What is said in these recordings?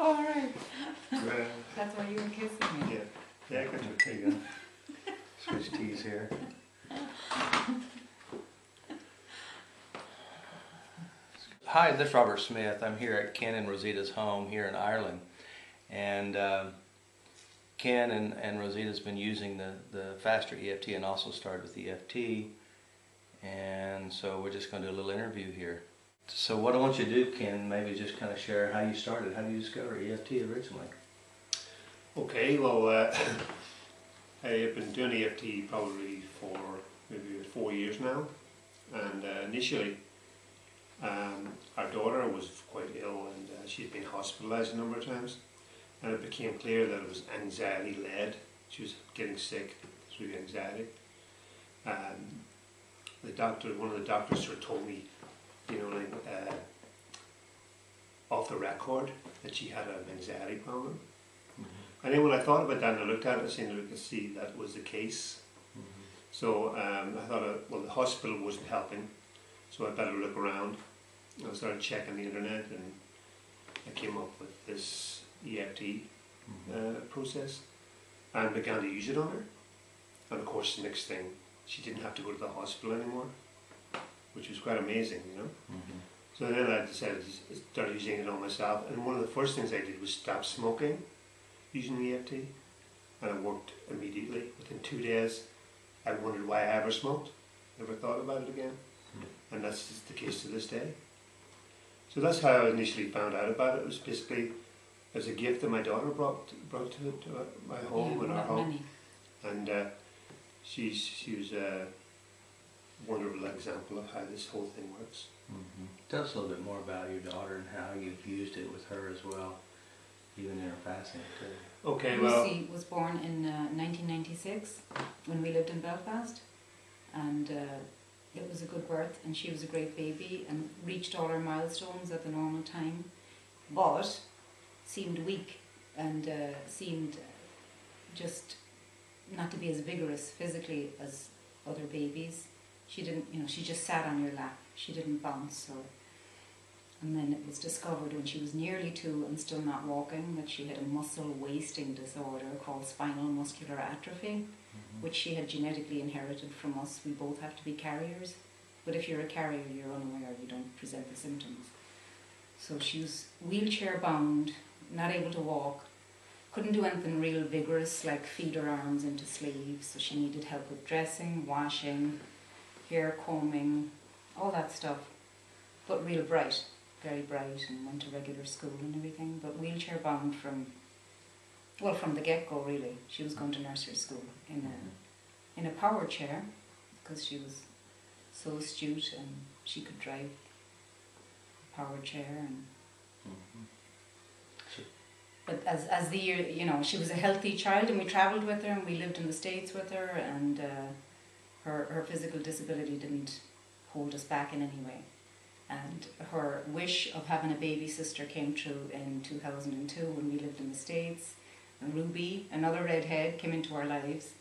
All right. Well, That's why you were kissing me. yeah, I got your take on Swiss cheese here. Hi, this is Robert Smith. I'm here at Ken and Rosita's home here in Ireland. And Ken and Rosita's been using the FasterEFT and also started with the EFT. And so we're just going to do a little interview here. So what I want you to do, Ken, maybe just kind of share how you started. How did you discover EFT originally? Okay, well, I have been doing EFT probably for maybe 4 years now. And initially, our daughter was quite ill and she'd been hospitalized a number of times. And it became clear that it was anxiety-led. She was getting sick through anxiety. One of the doctors sort of told me, you know, like off the record, that she had an anxiety problem. Mm-hmm. And then when I thought about that and I looked at it, I seemed to see that was the case. Mm-hmm. So I thought, well, the hospital wasn't helping, so I better look around. I started checking the internet and I came up with this EFT process and began to use it on her. And of course, the next thing, she didn't have to go to the hospital anymore, which was quite amazing, you know. Mm-hmm. So then I decided to start using it on myself, and one of the first things I did was stop smoking using EFT, and it worked immediately. Within 2 days, I wondered why I ever smoked. Never thought about it again, and that's just the case to this day. So that's how I initially found out about it. It was basically as a gift that my daughter brought to my home and our home, and she was a wonderful example of how this whole thing works. Mm-hmm. Tell us a little bit more about your daughter and how you've used it with her as well, even in her passing too. Okay, well, Lucy was born in 1996 when we lived in Belfast, and it was a good birth, and she was a great baby and reached all her milestones at the normal time, but seemed weak and seemed just not to be as vigorous physically as other babies. She didn't, you know, she just sat on your lap. She didn't bounce. And then it was discovered when she was nearly 2 and still not walking that she had a muscle wasting disorder called spinal muscular atrophy, which she had genetically inherited from us. We both have to be carriers, but if you're a carrier, you're unaware, you don't present the symptoms. So she was wheelchair bound, not able to walk, couldn't do anything real vigorous like feed her arms into sleeves, so she needed help with dressing, washing, hair combing, all that stuff, but real bright, very bright, and went to regular school and everything, but wheelchair bound from the get-go really. She was going to nursery school in a power chair because she was so astute and she could drive a power chair. And but as the year, you know, she was a healthy child, and we travelled with her and we lived in the States with her, and her physical disability didn't hold us back in any way. And her wish of having a baby sister came true in 2002 when we lived in the States. And Ruby, another redhead, came into our lives.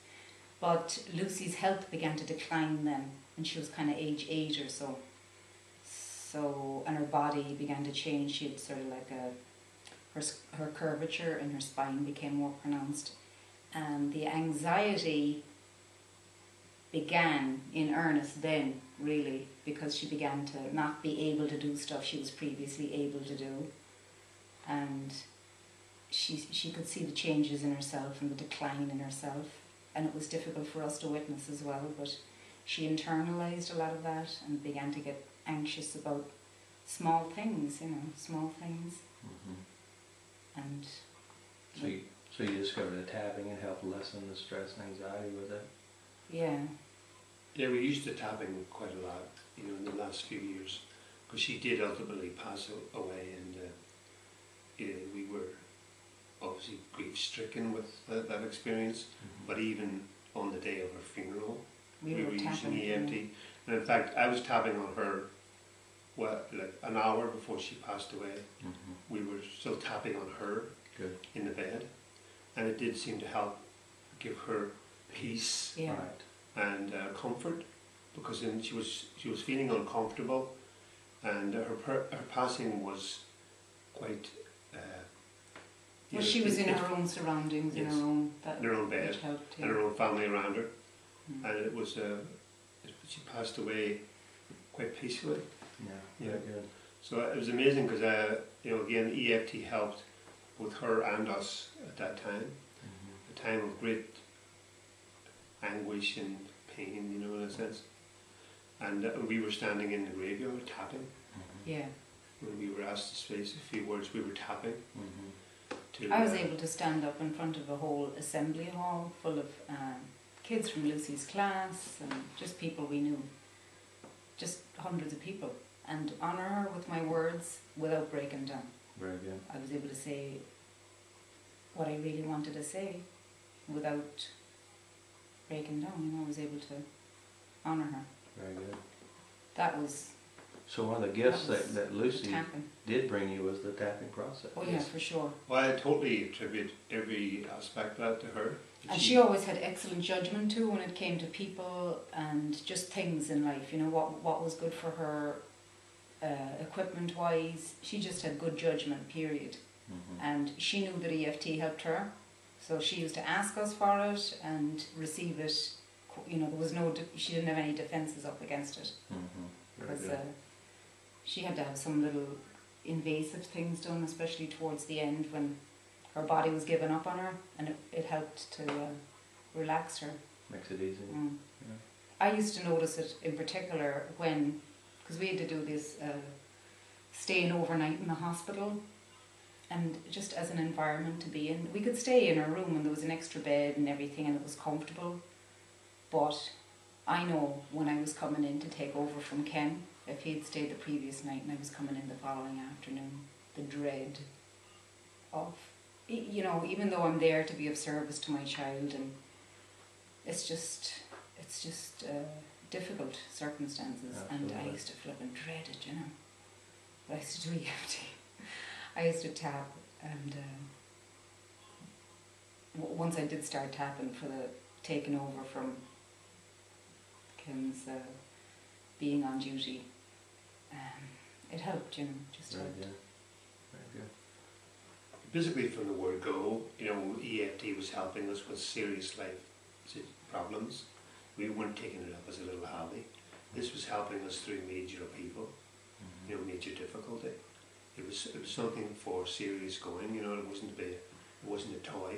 But Lucy's health began to decline then, and she was kind of age 8 or so. And her body began to change. She had sort of like her curvature in her spine became more pronounced, and the anxiety began in earnest then, really, because she began to not be able to do stuff she was previously able to do, and she could see the changes in herself and the decline in herself, and it was difficult for us to witness as well, but she internalized a lot of that and began to get anxious about small things, you know, small things. And so you discovered that tapping and helped lessen the stress and anxiety with it? Yeah. Yeah, we used the tapping quite a lot, you know, in the last few years, because she did ultimately pass away, and you know, we were obviously grief-stricken with that experience. But even on the day of her funeral, we were using EFT, and in fact, I was tapping on her. Well, like an hour before she passed away, we were still tapping on her in the bed, and it did seem to help give her peace and comfort, because then she was feeling uncomfortable, and her passing was quite Well, she was in her own surroundings, Yes. in her own, that, in her own bed, which helped, and her own family around her, Mm. and it was she passed away quite peacefully. Yeah, very good. So it was amazing because you know, again, EFT helped both her and us at that time, a time of great anguish and pain, you know, in a sense. And we were standing in the graveyard tapping. Yeah. When we were asked to say a few words, we were tapping. To, I was able to stand up in front of a whole assembly hall full of kids from Lucy's class and just people we knew, just hundreds of people, and honour her with my words without breaking down. Very good. I was able to say what I really wanted to say without breaking down. You know, I was able to honour her. Very good. That was So one of the gifts That was that Lucy tapping. did bring you was the tapping process. Oh yeah, for sure. well, I totally attribute every aspect of that to her. And she always had excellent judgment too when it came to people and just things in life, you know, what was good for her equipment wise. She just had good judgment, period. And she knew that EFT helped her, so she used to ask us for it and receive it. You know, there was no, she didn't have any defences up against it, Very because good. she had to have some little invasive things done, especially towards the end when her body was giving up on her, and it helped to relax her. Makes it easy. Mm. Yeah. I used to notice it in particular when, because we had to do this staying overnight in the hospital, and just as an environment to be in. We could stay in our room and there was an extra bed and everything and it was comfortable, but I know when I was coming in to take over from Ken, if he had stayed the previous night and I was coming in the following afternoon, the dread of, you know, even though I'm there to be of service to my child, and it's just difficult circumstances. Absolutely. And I used to flip and dread it, you know. But I used to do EFT. I used to tap, and once I did start tapping for the taking over from Ken's being on duty, it helped, you know, just Very helped. good. Very good. Basically, from the word go, you know, EFT was helping us with serious life problems. We weren't taking it up as a little hobby. This was helping us through major upheaval, you know, major difficulty. It was something for serious going, you know. It wasn't a toy,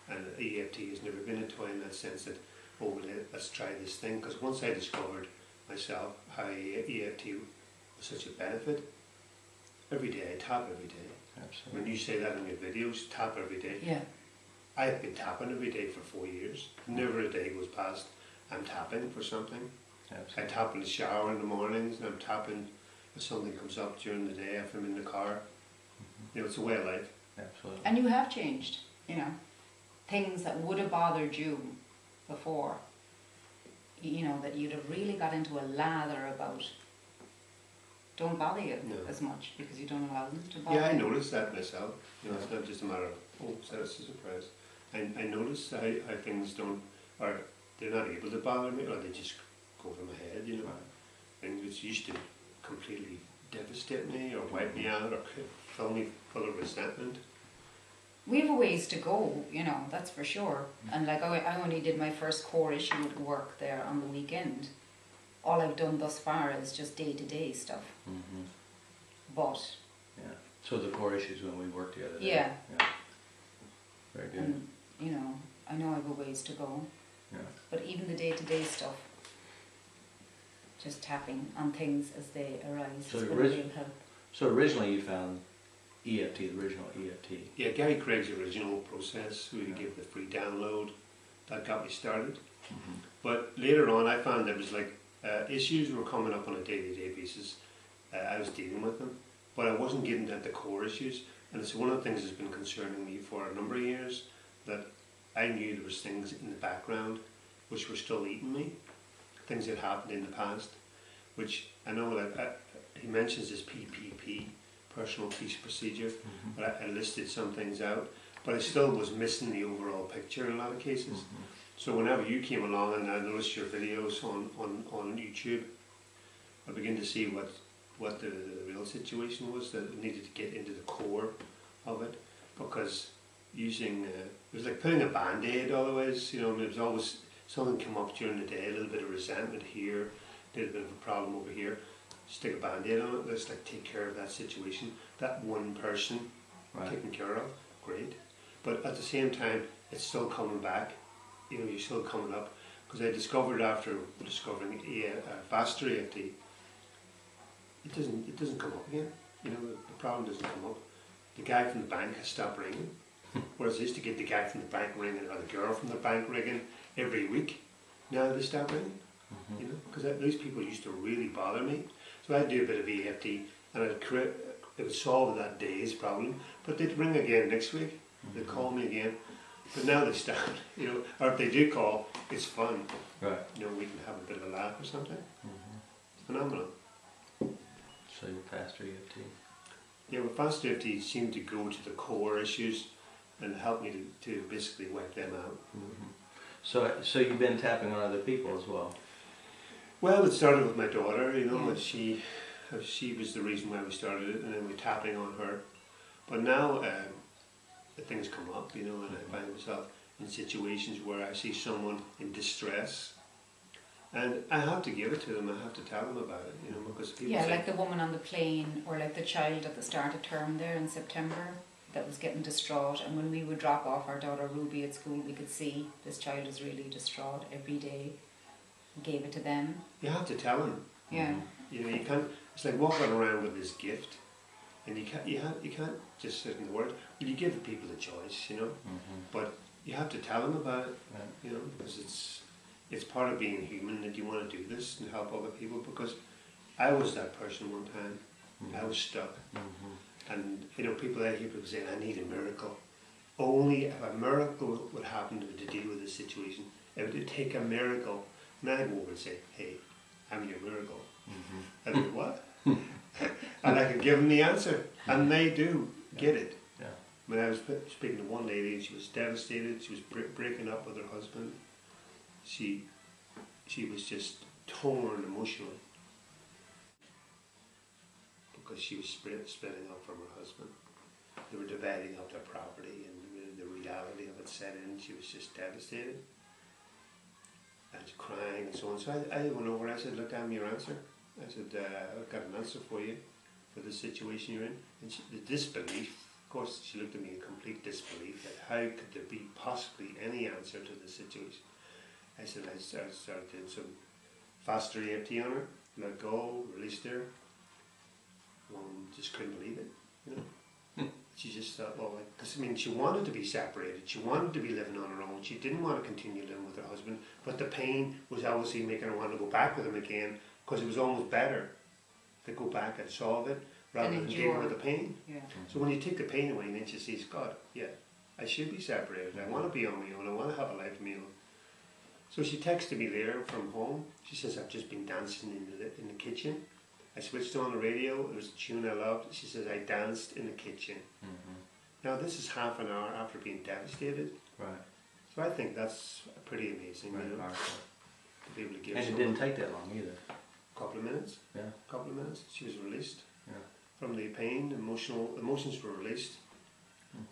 and EFT has never been a toy in that sense that, oh, well, let's try this thing. Because once I discovered myself how EFT was such a benefit, every day I tap every day. Absolutely. When you say that in your videos, tap every day. Yeah. I've been tapping every day for 4 years. Never a day goes past I'm tapping for something. Absolutely. I tap in the shower in the mornings, and I'm tapping if something comes up during the day, if I'm in the car. You know, it's a way of life. Absolutely. And you have changed, you know. Things that would have bothered you before, you know, that you'd have really got into a lather about, don't bother you No. as much because you don't allow them to bother Yeah, I you. noticed that myself. You know, it's not just a matter of, oh, so that's a surprise. I noticed how things don't, or they're not able to bother me, or they just go over my head, you know. Things which used to completely devastate me, or wipe me out, or fill me full of resentment. We have a ways to go, you know, that's for sure. And like I only did my first core issue work there on the weekend. All I've done thus far is just day-to-day stuff. But, Yeah. So the core issues when we worked together. yeah, Very good. and you know, I know I have a ways to go. Yeah. But even the day-to-day stuff, just tapping on things as they arise, So is the going to orig- really help. So originally you found EFT, the original E EFT. Yeah, Gary Craig's original process, we Yeah. gave the free download, that got me started. But later on, I found there was like issues were coming up on a day-to-day basis. I was dealing with them, but I wasn't getting at the core issues. And it's one of the things that's been concerning me for a number of years, that I knew there was things in the background which were still eating me, things that happened in the past, which I know that he mentions this PPP, personal peace procedure, but I listed some things out, but I still was missing the overall picture in a lot of cases. So whenever you came along and I noticed your videos on YouTube, I began to see what the real situation was, that we needed to get into the core of it. because using it was like putting a band-aid otherwise, you know. I mean, it was always something come up during the day, a little bit of resentment here, a little bit of a problem over here. Stick a band-aid on it, let's like take care of that situation, that one person taken care of, great. But at the same time, it's still coming back, you know, you're still coming up. Because I discovered after discovering FasterEFT, it doesn't come up again. You know, the problem doesn't come up. The guy from the bank has stopped ringing. Whereas I used to get the guy from the bank ringing or the girl from the bank ringing every week. Now they stop ringing. You know, because those people used to really bother me. So I'd do a bit of EFT and it would solve that day's problem. But they'd ring again next week. They'd call me again. But now they stop, you know, or if they do call, it's fun. Right. You know, we can have a bit of a laugh or something. It's phenomenal. So your FasterEFT. Yeah, well, FasterEFT seemed to go to the core issues and help me to basically wipe them out. So you've been tapping on other people as well? Well, it started with my daughter, you know, she was the reason why we started it, and then we're tapping on her. But now the things come up, you know, and I find myself in situations where I see someone in distress, and I have to give it to them, I have to tell them about it, you know, because people say, like the woman on the plane, or like the child at the start of term there in September that was getting distraught, and when we would drop off our daughter Ruby at school, we could see this child is really distraught every day. We gave it to them. you have to tell them. Yeah. You know, you can't, it's like walking around with this gift, and you can't just sit in the word. Well, you give the people the choice, you know, but you have to tell them about it, you know, because it's part of being human that you want to do this and help other people. Because I was that person one time. I was stuck, and you know, I hear people saying, "I need a miracle." Only if a miracle would happen to deal with this situation, it would take a miracle. And I go over and say, "Hey, I'm your miracle." And they go, "What?" And I could give them the answer, and they do get it. Yeah. When I was speaking to one lady, and she was devastated. She was breaking up with her husband. She was just torn emotionally because she was splitting up from her husband. They were dividing up their property, and the reality of it set in. She was just devastated and crying and so on. So I went over and I said, "Look, I'm your answer." I said, "I've got an answer for you for the situation you're in." And the disbelief, of course, she looked at me in complete disbelief that how could there be possibly any answer to the situation. I said, I started doing some FasterEFT on her, let go, released her. Just couldn't believe it, you know. She just thought, well, because I mean, she wanted to be separated. She wanted to be living on her own. She didn't want to continue living with her husband, but the pain was obviously making her want to go back with him again, because it was almost better to go back and solve it rather than deal with the pain. Yeah. So when you take the pain away, and then she sees, God, yeah, I should be separated. I want to be on my own. I want to have a life of my own. So she texted me later from home. She says, "I've just been dancing in the kitchen. I switched on the radio. It was a tune I loved." She says, "I danced in the kitchen." Now this is half an hour after being devastated. Right. So I think that's pretty amazing, Right. you know, to be able to give And it someone didn't take that long either. a couple of minutes. Yeah. A couple of minutes. She was released Yeah. from the pain. Emotions were released.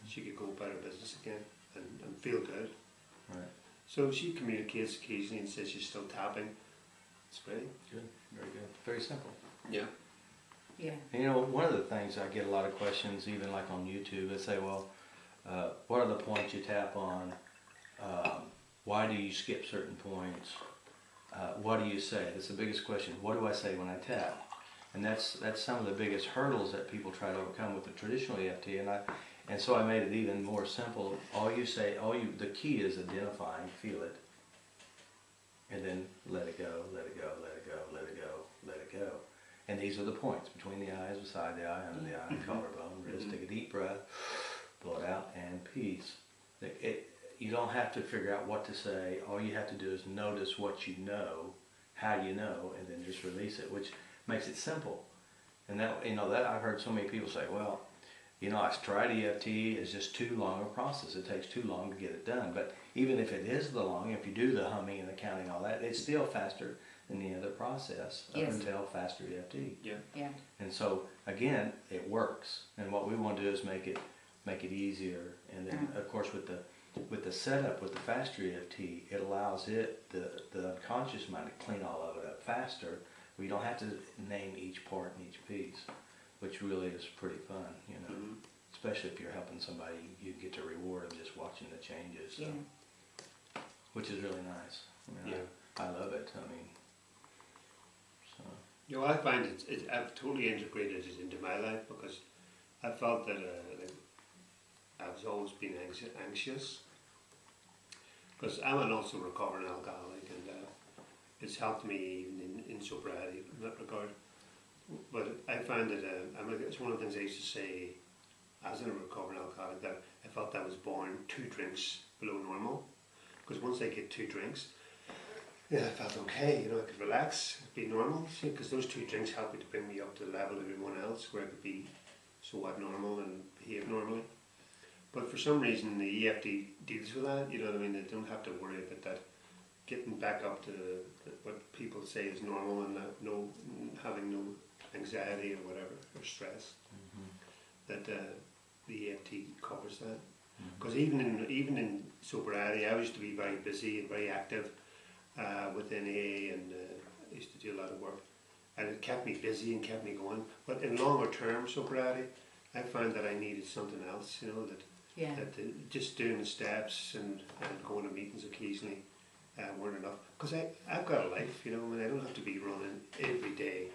She could go about her business again and feel good. Right. So she communicates occasionally and says she's still tapping. It's great. Good. Very good. Very simple. Yeah. Yeah. And, you know, one of the things I get a lot of questions, even like on YouTube, they say, well, what are the points you tap on? Why do you skip certain points? What do you say? That's the biggest question. What do I say when I tap? And that's some of the biggest hurdles that people try to overcome with the traditional EFT. And so I made it even more simple. The key is identifying, feel it, and then let it go, let it go, let it go, let it go, let it go. And these are the points: between the eyes, beside the eye, under the eye, collarbone, wrist. Take a deep breath, blow it out, and peace. You don't have to figure out what to say. All you have to do is notice what you know, how you know, and then just release it, which makes it simple. And that I've heard so many people say, well, I tried EFT, it's just too long a process. It takes too long to get it done. But even if it is if you do the humming and the counting and all that, it's still faster than the other process up until FasterEFT. Yeah. Yeah. And so, again, it works. And what we want to do is make it make it easier. And then of course with the setup with the FasterEFT, it allows the unconscious mind to clean all of it up faster. We don't have to name each part and each piece, which really is pretty fun, you know. Mm-hmm. Especially if you're helping somebody, you get to reward them just watching the changes, so, which is really nice. I mean, I love it. I mean, so. You know, I find I've totally integrated it into my life because I felt that like I was always being anxious because I'm an also recovering alcoholic, and it's helped me even in sobriety in that regard. But I find that it's one of the things I used to say as a recovering alcoholic, that I felt I was born 2 drinks below normal, because once I get 2 drinks, I felt okay, you know, I could relax, be normal, because those 2 drinks helped me to bring me up to the level of everyone else, where I could be so abnormal and behave normally. But for some reason the EFT deals with that, you know what I mean, they don't have to worry about that, getting back up to what people say is normal, and having no anxiety or whatever, or stress. That the EFT covers that. Because even in sobriety, I used to be very busy and very active within AA, and I used to do a lot of work, and it kept me busy and kept me going. But in longer term sobriety, I found that I needed something else, you know, that just doing the steps and going to meetings occasionally weren't enough. Because I've got a life, you know, and I don't have to be running every day,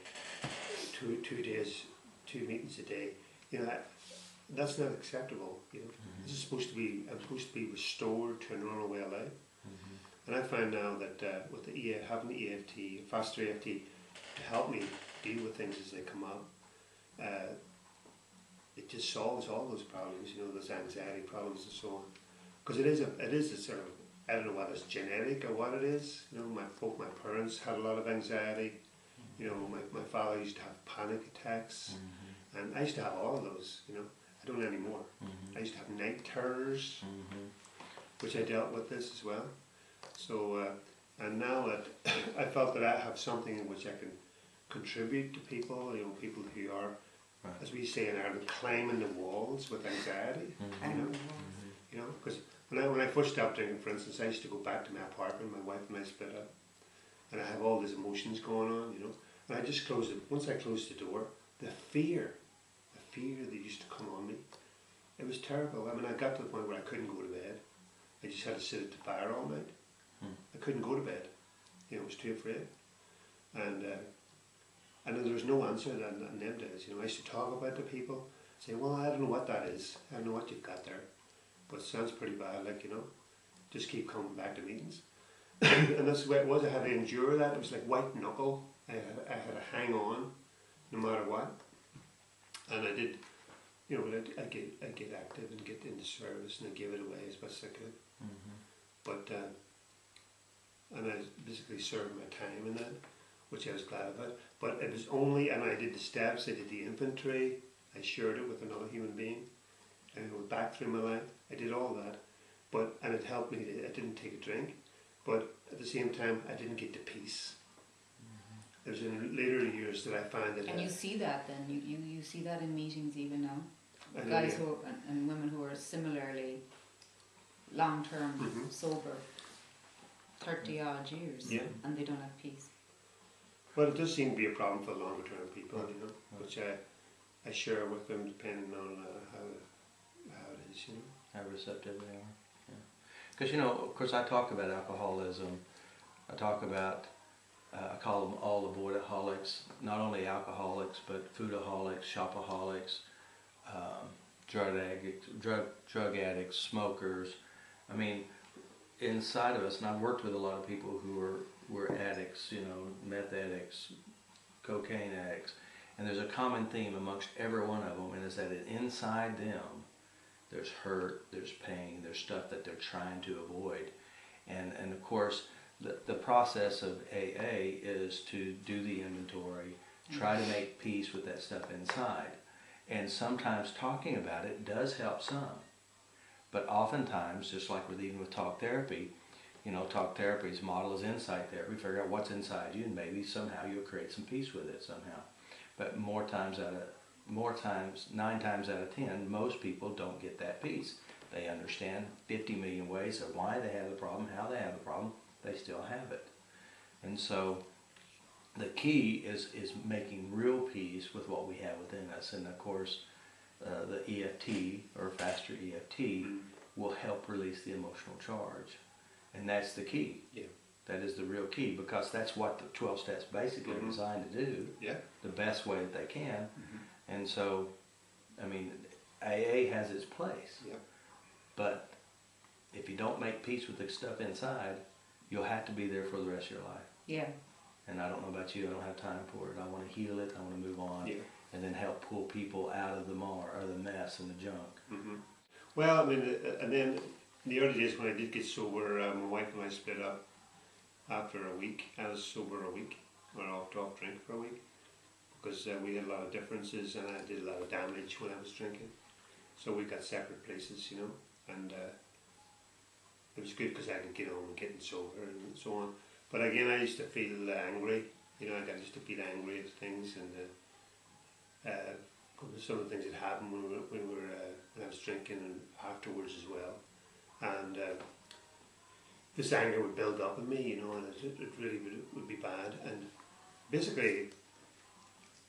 2 days, 2 meetings a day. You know, that's not acceptable. You know, this is supposed to be. I'm supposed to be restored to a normal way of life. And I find now that with having the EFT, FasterEFT, to help me deal with things as they come up, it just solves all those problems. You know, those anxiety problems and so on. Because it is a sort of, I don't know whether it's genetic or what it is. You know, both my parents had a lot of anxiety. You know, my father used to have panic attacks. And I used to have all of those, you know. I don't anymore. I used to have night terrors, which I dealt with this as well. So, and now that I felt that I have something in which I can contribute to people, you know, people who are, as we say in Ireland, climbing the walls with anxiety, you know, because when I first stopped drinking, for instance, I used to go back to my apartment, my wife and I split up, and I have all these emotions going on, you know, and I just closed it. Once I closed the door, the fear that used to come on me, it was terrible. I mean, I got to the point where I couldn't go to bed. I just had to sit at the fire all night. I couldn't go to bed. You know, I was too afraid. And then there was no answer in them days. You know, I used to talk about it to people, say, well, I don't know what that is. I don't know what you've got there. But it sounds pretty bad, like, you know, just keep coming back to meetings. And that's the way it was. I had to endure that. It was like white knuckle. I had to hang on no matter what. And I did, you know, I get active and get into service, and I give it away as best I could. But and I basically served my time in that, which I was glad about. But it was only, and I did the steps, I did the inventory, I shared it with another human being, and I went back through my life. I did all that, and it helped me. I didn't take a drink, but at the same time, I didn't get to peace. It was in later years that I found that. And you see that then, you see that in meetings even now. I Guys who are, and women who are similarly long-term sober, 30 odd years, and they don't have peace. Well, it does seem to be a problem for longer-term people, you know, which I share with them depending on how it is, you know. How receptive they are. Because, you know, of course I talk about alcoholism, I talk about I call them all avoidaholics, not only alcoholics, but foodaholics, shopaholics, drug addicts, smokers. I mean, inside of us, and I've worked with a lot of people who were addicts, you know, meth addicts, cocaine addicts, and there's a common theme amongst every one of them, and is that inside them, there's hurt, there's pain, there's stuff that they're trying to avoid. And of course, the process of AA is to do the inventory, try to make peace with that stuff inside. And sometimes talking about it does help some. But oftentimes, just like even with talk therapy, you know, talk therapy's model is insight therapy. Figure out what's inside you, and maybe somehow you'll create some peace with it somehow. But more times more times, 9 times out of 10, most people don't get that piece. They understand 50 million ways of why they have the problem, how they have the problem, they still have it. And so the key is making real peace with what we have within us. And of course, the EFT or FasterEFT will help release the emotional charge. And that's the key. Yeah. That is the real key, because that's what the 12 steps basically are designed to do. Yeah. The best way that they can. And so, I mean, AA has its place. Yeah. But if you don't make peace with the stuff inside, you'll have to be there for the rest of your life. Yeah. And I don't know about you, I don't have time for it. I want to heal it, I want to move on, and then help pull people out of the mess and the junk. Well, I mean, and then in the early days when I did get sober, my wife and I split up after a week. I was sober a week, or off drink for a week, because we had a lot of differences and I did a lot of damage when I was drinking. So we got separate places, you know, and it was good because I could get on and getting sober and so on. But again, I used to feel angry, you know, I used to feel angry at things, and some of the things that happened when I was drinking and afterwards as well. And this anger would build up in me, you know, and it really would be bad. And basically,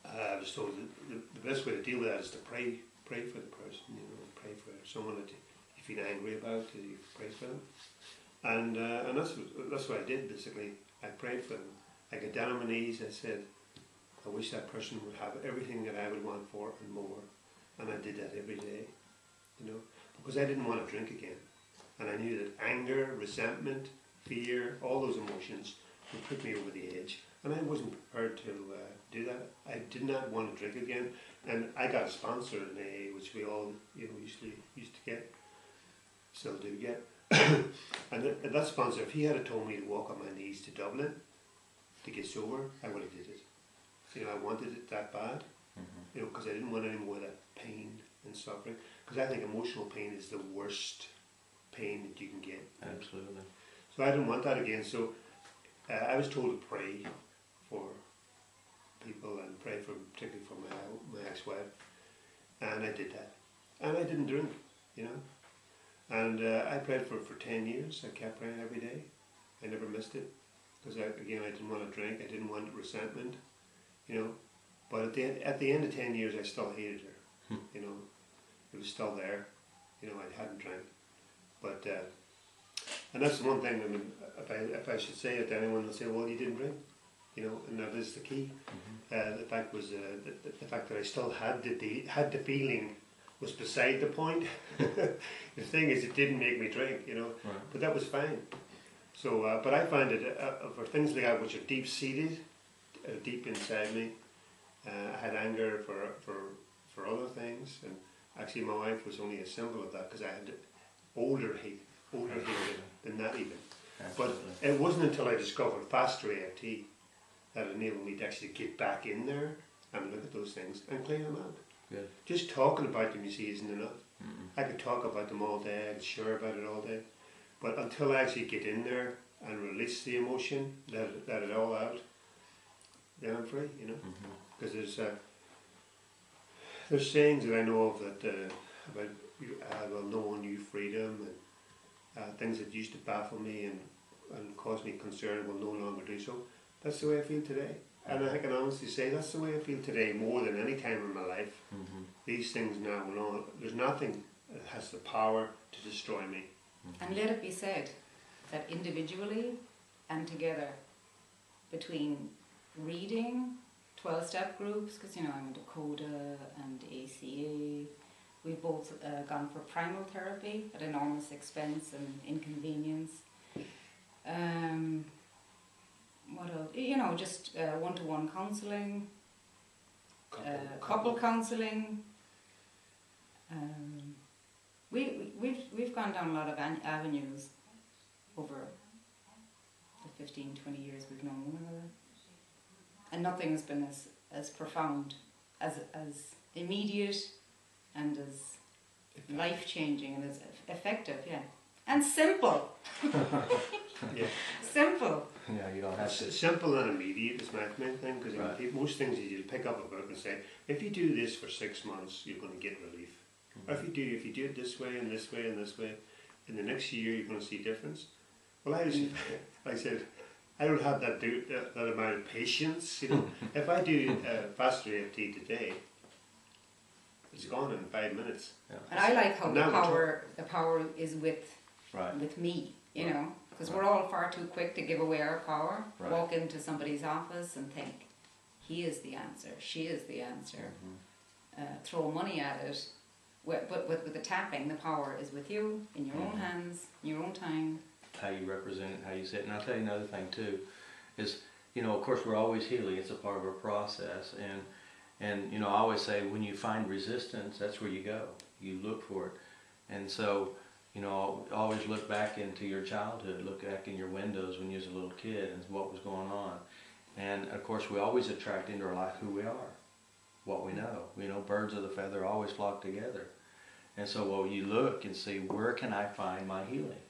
I was told that the best way to deal with that is to pray for the person, you know, pray for someone that you feel angry about, that you pray for them. And that's what I did, basically. I prayed for them. I got down on my knees, I said, I wish that person would have everything that I would want for and more. And I did that every day, you know, because I didn't want to drink again. And I knew that anger, resentment, fear, all those emotions would put me over the edge. And I wasn't prepared to do that. I did not want to drink again. And I got a sponsor in AA, which we all, you know, used to get, still do get. And that sponsor, if he had told me to walk on my knees to Dublin to get sober, I would have did it. You know, I wanted it that bad, you know, because I didn't want any more of that pain and suffering. Because I think emotional pain is the worst pain that you can get. Absolutely. So I didn't want that again. So I was told to pray for people and pray for, particularly for my ex-wife, and I did that. And I didn't drink, you know. And I prayed for 10 years. I kept praying every day. I never missed it. Because, again, I didn't want to drink. I didn't want resentment, you know. But at the end of 10 years, I still hated her, you know. It was still there. You know, I hadn't drank. But, and that's the one thing, I mean, if I should say it to anyone, they'll say, well, you didn't drink, you know, and that is the key. The fact was, the fact that I still had the feeling was beside the point. The thing is, it didn't make me drink, you know, but that was fine. So, but I find it, for things like that which are deep-seated, deep inside me, I had anger for other things, and actually my wife was only a symbol of that, because I had older hate than that even. Absolutely. But it wasn't until I discovered FasterEFT that enabled me to actually get back in there and look at those things and clear them out. Good. Just talking about them, you see, isn't enough. I could talk about them all day, I could share about it all day, but until I actually get in there and release the emotion, let it all out, then I'm free, you know. Because there's sayings that I know of that about well, knowing new freedom, and things that used to baffle me and cause me concern will no longer do so. That's the way I feel today. And I can honestly say that's the way I feel today more than any time in my life. These things now, there's nothing that has the power to destroy me. And let it be said that individually and together, between reading, 12-step groups, because, you know, I'm in Dakota and ACA, we've both gone for primal therapy at enormous expense and inconvenience. What else? You know, just one-to-one counselling, couple counselling. We've gone down a lot of avenues over the 15, 20 years we've known one another, and nothing has been as profound, as immediate, and as life-changing and as effective. Yeah, and simple. Yeah. Simple. Yeah, you don't have to. Simple and immediate is my main thing, because Right. most things you'll pick up a book and say, if you do this for 6 months, you're going to get relief. Or if you do it this way and this way and this way, in the next year you're going to see difference. Well, like I said, I don't have that amount of patience. You know, if I do FasterEFT today, it's gone in 5 minutes. Yeah. And I like how Now the power is with Right. me, you Right. know, because Right. we're all far too quick to give away our power. Right. Walk into somebody's office and think, he is the answer, she is the answer. Throw money at it. But with the tapping, the power is with you, in your own hands, in your own time. How you represent it, how you sit. And I'll tell you another thing too, is, you know, of course we're always healing. It's a part of our process. And you know, I always say when you find resistance, that's where you go. You look for it. And so, you know, always look back into your childhood, look back in your windows when you was a little kid and what was going on. And of course we always attract into our life who we are, what we know. You know, birds of the feather always flock together. And so, well, you look and see, where can I find my healing?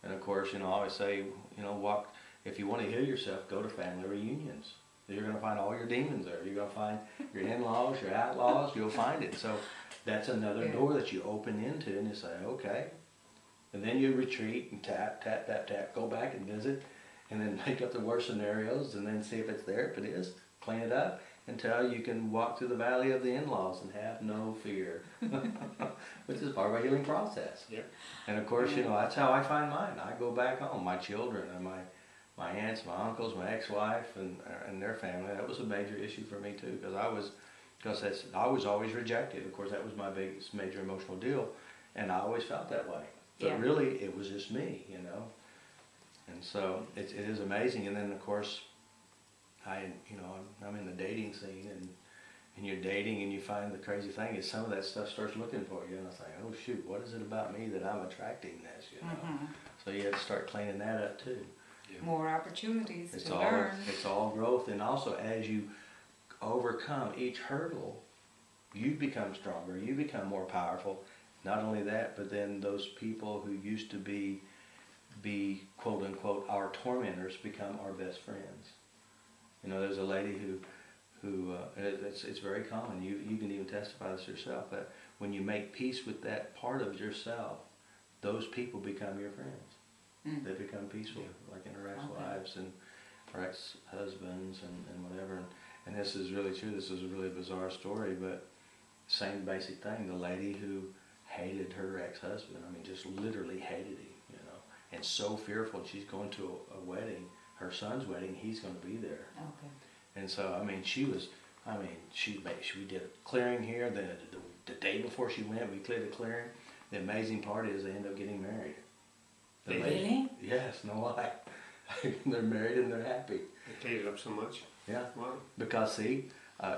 And of course, you know, I always say, you know, if you want to heal yourself, go to family reunions. You're going to find all your demons there. You're going to find your in-laws, your outlaws, you'll find it. So that's another door that you open into, and you say, okay. And then you retreat and tap, tap, tap, tap, go back and visit, and then make up the worst scenarios, and then see if it's there. If it is, clean it up until you can walk through the valley of the in-laws and have no fear, which is part of our healing process. Yeah. And of course, you know, that's how I find mine. I go back home, my children and my aunts, my uncles, my ex-wife and their family. That was a major issue for me too, because I was always rejected. Of course, that was my biggest major emotional deal, and I always felt that way. But really, it was just me, you know. And so it is amazing. And then of course, I'm in the dating scene, and you're dating, and you find the crazy thing is some of that stuff starts looking for you, and I think, oh shoot, what is it about me that I'm attracting this, you know? So you have to start cleaning that up too. Yeah. More opportunities to learn. It's all growth, and also as you overcome each hurdle, you become stronger, you become more powerful. Not only that, but then those people who used to be quote unquote our tormentors become our best friends. You know, there's a lady who it's very common. You can even testify this yourself, that when you make peace with that part of yourself, those people become your friends. They become peaceful, like in our ex-wives and our ex-husbands and whatever. And this is really true. This is a really bizarre story, but same basic thing. The lady who hated her ex-husband, I mean, just literally hated him, you know, and so fearful. She's going to a wedding, her son's wedding. He's going to be there. Okay. And so, I mean, we did a clearing here. The day before she went, we cleared a clearing. The amazing part is they end up getting married. Really? Yes, no lie. They're married and they're happy. They cleared it up so much. Yeah. Wow. Because see,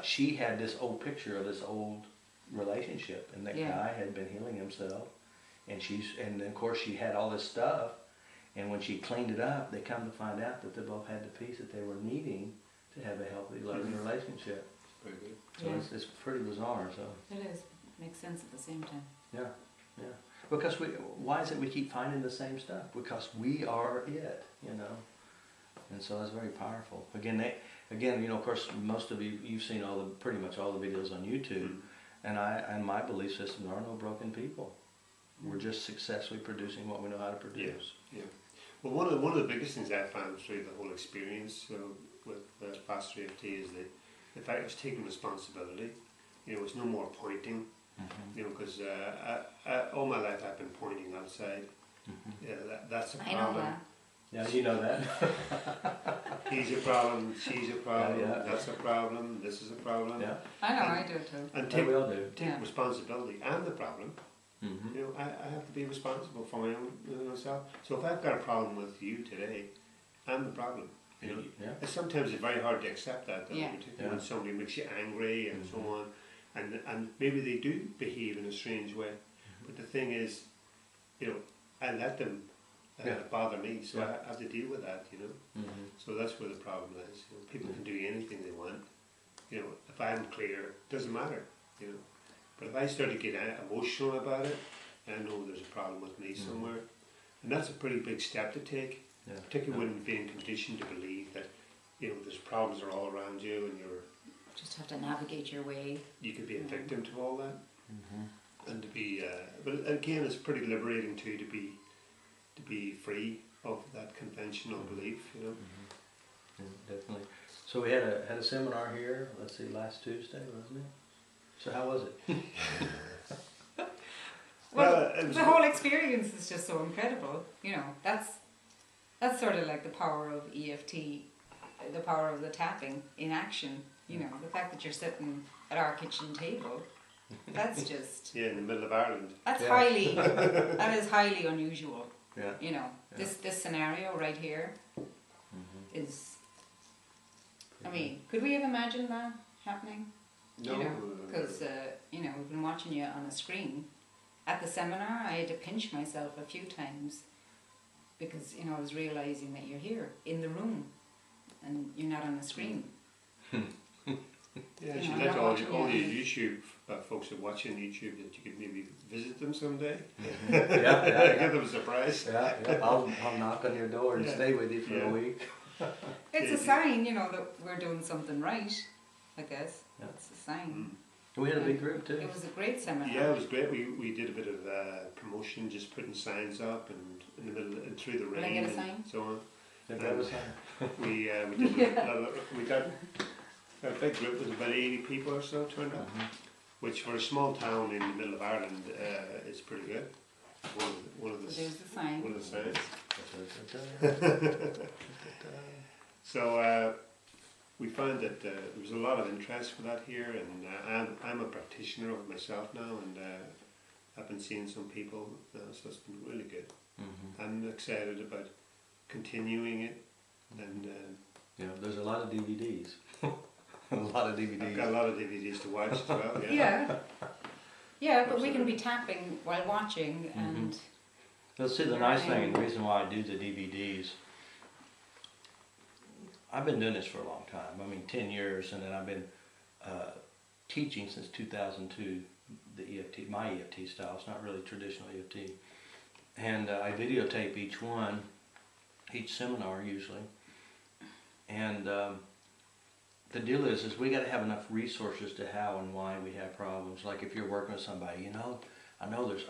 she had this old picture of this old relationship, and that guy had been healing himself, and of course she had all this stuff, and when she cleaned it up, they come to find out that they both had the peace that they were needing to have a healthy, loving relationship. Very good. So it's pretty bizarre. So It is. Makes sense at the same time. yeah. Because why is it we keep finding the same stuff? Because we are it, you know. And so that's very powerful. Again, you know, of course, most of you've seen pretty much all the videos on YouTube, and my belief system, there are no broken people. We're just successfully producing what we know how to produce. Yeah. Well, one of the biggest things I found through the whole experience with FasterEFT is the fact of taking responsibility. You know, it's no more pointing. You know, because all my life I've been pointing outside. Yeah, that's a problem. I know that. Yeah, you know that. He's a problem, she's a problem, Yeah. that's a problem, this is a problem. Yeah. I know, I do too. And We all do. take responsibility and the problem. You know, I have to be responsible for my own self. So if I've got a problem with you today, I'm the problem. You know, Yeah. sometimes it's very hard to accept that, though, Yeah. particularly when somebody makes you angry and so on, and maybe they do behave in a strange way. But the thing is, you know, I let them bother me, so I have to deal with that. You know, so that's where the problem is. You know, people can do anything they want. You know, if I'm clear, it doesn't matter. You know, but if I start to get emotional about it, I know there's a problem with me somewhere. And that's a pretty big step to take, particularly when being conditioned to believe that, you know, there's problems are all around you and just have to navigate your way. you could be a victim to all that. And to be, but again, it's pretty liberating too to be free of that conventional belief, you know. Yeah, definitely. So we had a seminar here. Let's see, last Tuesday, wasn't it? So how was it? Well, the whole experience is just so incredible. You know, that's sort of like the power of EFT, the power of the tapping in action. You know, the fact that you're sitting at our kitchen table, that's just in the middle of Ireland. That's that is highly unusual. Yeah. You know, this scenario right here is. I mean, could we have imagined that happening? No. You know, because you know, we've been watching you on a screen. At the seminar, I had to pinch myself a few times because, you know, I was realizing that you're here in the room and you're not on the screen. Yeah, you should let all the YouTube folks that watch on YouTube that you could maybe visit them someday. Give them a surprise. I'll knock on your door and stay with you for a week. It's a sign, you know, that we're doing something right, I guess. It's a sign. We had a big group too. It was a great seminar. Yeah, it was great. We did a bit of promotion, just putting signs up and in the middle and through the rain. Will I get a sign? So on. We We got a big group with about 80 people or so turned up, which for a small town in the middle of Ireland is pretty good. One of the There's the sign. One of the signs. So we found that there was a lot of interest for that here, and I'm a practitioner of it myself now, and I've been seeing some people, so it's been really good. I'm excited about continuing it, and there's a lot of DVDs. A lot of DVDs. I've got a lot of DVDs to watch as well. Yeah, but we can be tapping while watching and. Let's see, the nice thing, the reason why I do the DVDs, I've been doing this for a long time. I mean, 10 years, and then I've been teaching since 2002 the EFT, my EFT style. It's not really traditional EFT. And I videotape each one, each seminar usually. And the deal is we got to have enough resources to how and why we have problems. Like if you're working with somebody, you know, I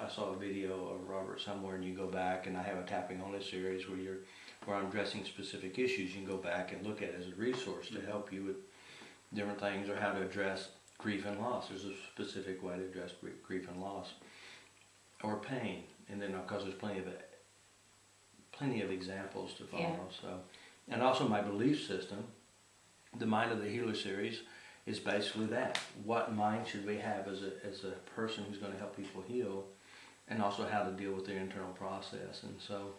saw a video of Robert somewhere, and you go back, and I have a tapping only series where I'm addressing specific issues. You can go back and look at it as a resource to help you with different things, or how to address grief and loss. There's a specific way to address grief and loss, or pain, and then because there's plenty of examples to follow. So, and also my belief system, the Mind of the Healer series, is basically that. What mind should we have as a person who's going to help people heal, and also how to deal with their internal process. And so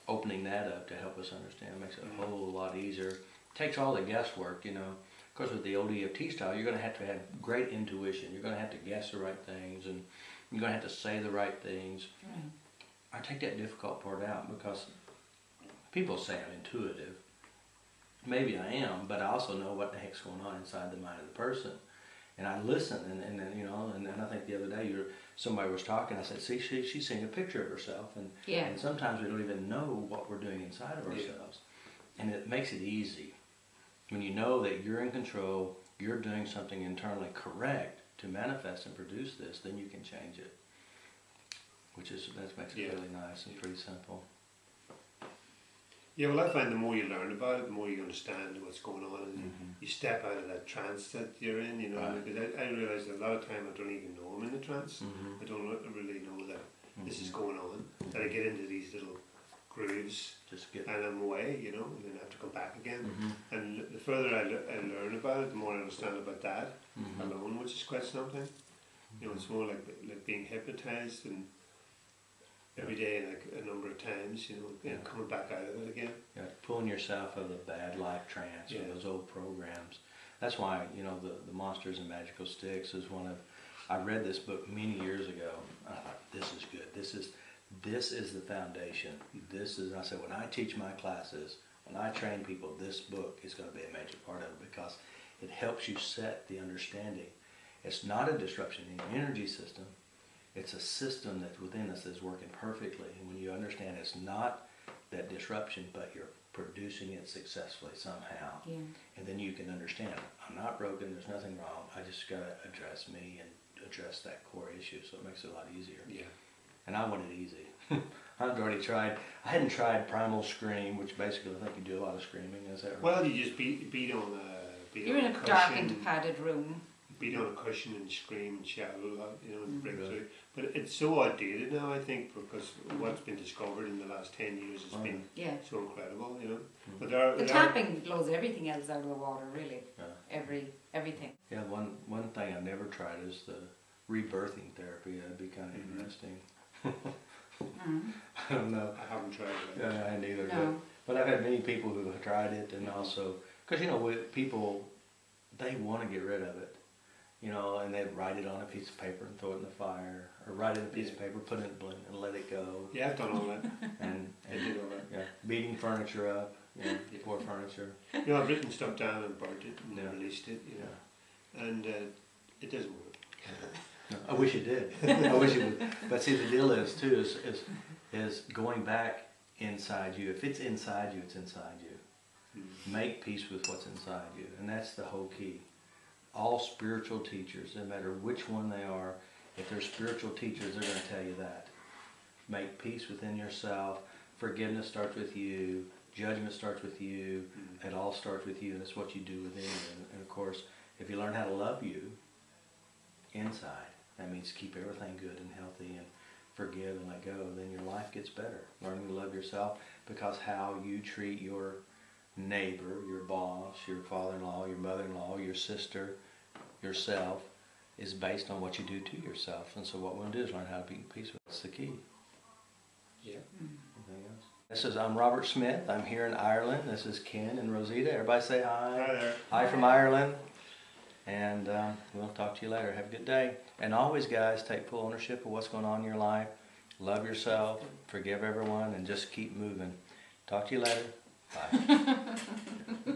opening that up to help us understand makes it a whole lot easier. Takes all the guesswork, you know. Of course, with the old EFT style, you're going to have great intuition. You're going to have to guess the right things, and you're going to have to say the right things. I take that difficult part out, because people say I'm intuitive. Maybe I am, but I also know what the heck's going on inside the mind of the person. And I listen, and then, you know, and then I think the other day somebody was talking, I said, see, she's seeing a picture of herself, and sometimes we don't even know what we're doing inside of ourselves. And it makes it easy. When you know that you're in control, you're doing something internally correct to manifest and produce this, then you can change it. That makes it really nice and pretty simple. Yeah, well, I find the more you learn about it, the more you understand what's going on, and you step out of that trance that you're in, you know, because I realise that a lot of time I don't even know I'm in the trance. I don't really know that this is going on, that I get into these little grooves and I'm away, you know, and then I have to come back again. And the further I learn about it, the more I understand about that alone, which is quite something. You know, it's more like being hypnotised, and every day, like a number of times, you know, coming back out of it again. Yeah, pulling yourself out of the bad life trance or those old programs. That's why, you know, the Monsters and Magical Sticks is one of. I read this book many years ago. I thought, this is good. This is the foundation. I said, when I teach my classes, when I train people, this book is going to be a major part of it, because it helps you set the understanding. It's not a disruption in your energy system. It's a system that's within us that's working perfectly. And when you understand it's not that disruption, but you're producing it successfully somehow. Yeah. And then you can understand, I'm not broken, there's nothing wrong. I just got to address me and address that core issue. So it makes it a lot easier. Yeah. And I want it easy. I've already tried. I hadn't tried primal scream, which basically I think you do a lot of screaming. Is that right? Well, you just beat on a You're in a darkened, padded room. beat on a cushion and scream and shout a lot, you know, and break Really? through. But it's so outdated now, I think, because what's been discovered in the last 10 years has been Yeah. so incredible, you know. Mm. But there The tapping blows everything else out of the water, really. Yeah. Everything. Yeah, one thing I've never tried is the rebirthing therapy. That'd be kind of interesting. Mm. I don't know. I haven't tried it. Yeah, I neither. No. But I've had many people who have tried it, and also because people they want to get rid of it, and they'd write it on a piece of paper and throw it in the fire, or write it on a piece of paper, put it in a blender, and let it go. Yeah, I've done all that. And I did all that. yeah, beating furniture up, poor furniture. You know, I've written stuff down and burnt it and Yeah. released it, Yeah. and it doesn't work. No, I wish it did. I wish it would. But see, the deal is too is going back inside you. If it's inside you, it's inside you. Make peace with what's inside you, and that's the whole key. All spiritual teachers, no matter which one they are, if they're spiritual teachers, they're going to tell you that. Make peace within yourself. Forgiveness starts with you. Judgment starts with you. It all starts with you, and it's what you do within you. And of course, if you learn how to love you inside, that means keep everything good and healthy and forgive and let go, then your life gets better. Learning to love yourself, because how you treat your neighbor, your boss, your father-in-law, your mother-in-law, your sister, yourself, is based on what you do to yourself. And so what we want to do is learn how to be in peace with it. That's the key. Yeah. Anything else? I'm Robert Smith. I'm here in Ireland. This is Ken and Rosita. Everybody say hi. Hi there. Hi from Ireland. And we'll talk to you later. Have a good day. And always, guys, take full ownership of what's going on in your life. Love yourself. Forgive everyone. And just keep moving. Talk to you later. Bye.